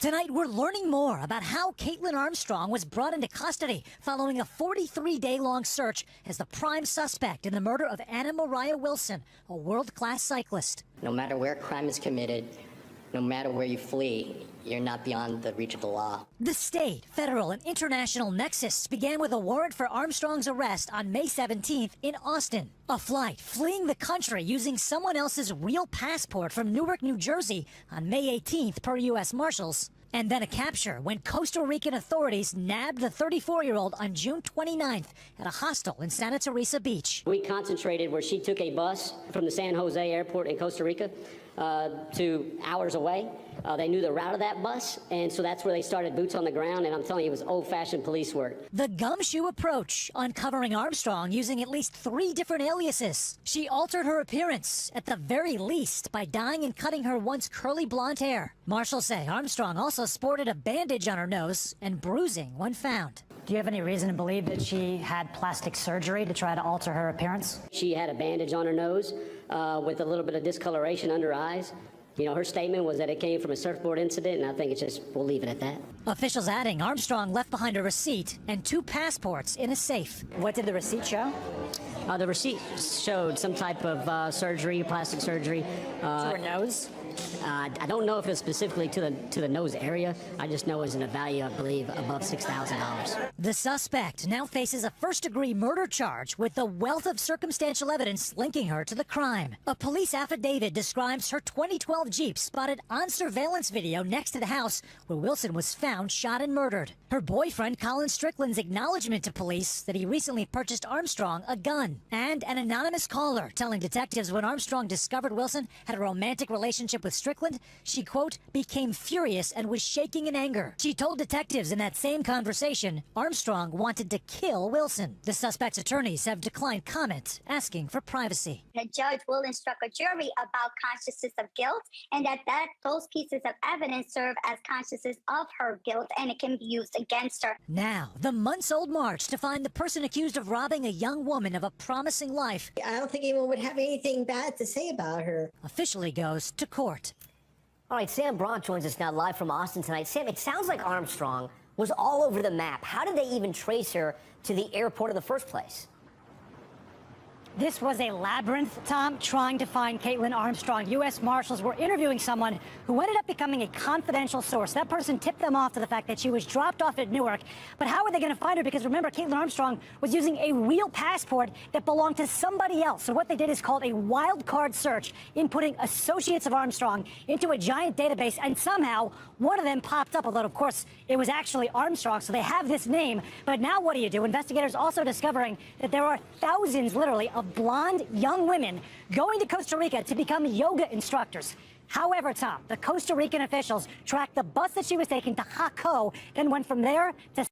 Tonight, we're learning more about how Caitlin Armstrong was brought into custody following a 43-day-long search as the prime suspect in the murder of Anna Mariah Wilson, a world-class cyclist. No matter where crime is committed, no matter where you flee, you're not beyond the reach of the law. The state, federal, and international nexus began with a warrant for Armstrong's arrest on May 17th in Austin. A flight fleeing the country using someone else's real passport from Newark, New Jersey on May 18th per U.S. Marshals. And then a capture when Costa Rican authorities nabbed the 34-year-old on June 29th at a hostel in Santa Teresa Beach. We concentrated where she took a bus from the San Jose airport in Costa Rica to hours away. They knew the route of that bus, and so that's where they started boots on the ground, and I'm telling you, it was old-fashioned police work. The gumshoe approach, uncovering Armstrong using at least 3 different aliases. She altered her appearance, at the very least, by dyeing and cutting her once curly blonde hair. Marshals say Armstrong also sported a bandage on her nose and bruising when found. Do you have any reason to believe that she had plastic surgery to try to alter her appearance? She had a bandage on her nose with a little bit of discoloration under her eyes. You know, her statement was that it came from a surfboard incident, and I think it's just, we'll leave it at that. Officials adding Armstrong left behind a receipt and 2 passports in a safe. What did the receipt show? The receipt showed some type of surgery, plastic surgery. To her nose? I don't know if it's specifically to the nose area. I just know it's in a value, I believe, above $6,000. The suspect now faces a first-degree murder charge with the wealth of circumstantial evidence linking her to the crime. A police affidavit describes her 2012 Jeep spotted on surveillance video next to the house where Wilson was found shot and murdered. Her boyfriend, Colin Strickland's acknowledgement to police that he recently purchased Armstrong a gun. And an anonymous caller telling detectives when Armstrong discovered Wilson had a romantic relationship with Strickland, she, quote, became furious and was shaking in anger. She told detectives in that same conversation Armstrong wanted to kill Wilson. The suspect's attorneys have declined comment, asking for privacy. The judge will instruct a jury about consciousness of guilt, and that those pieces of evidence serve as consciousness of her guilt, and it can be used against her. Now, the months-old march to find the person accused of robbing a young woman of a promising life. I don't think anyone would have anything bad to say about her. Officially goes to court. All right, Sam Brock joins us now live from Austin tonight. Sam, it sounds like Armstrong was all over the map. How did they even trace her to the airport in the first place? This was a labyrinth, Tom, trying to find Caitlin Armstrong. U.S. Marshals were interviewing someone who ended up becoming a confidential source. That person tipped them off to the fact that she was dropped off at Newark. But how are they going to find her? Because remember, Caitlin Armstrong was using a real passport that belonged to somebody else. So what they did is called a wild card search, inputting associates of Armstrong into a giant database. And somehow one of them popped up, although, of course, it was actually Armstrong. So they have this name. But now what do? Investigators also discovering that there are thousands, literally, of blonde young women going to Costa Rica to become yoga instructors. However, Tom, the Costa Rican officials tracked the bus that she was taking to Jaco, then went from there to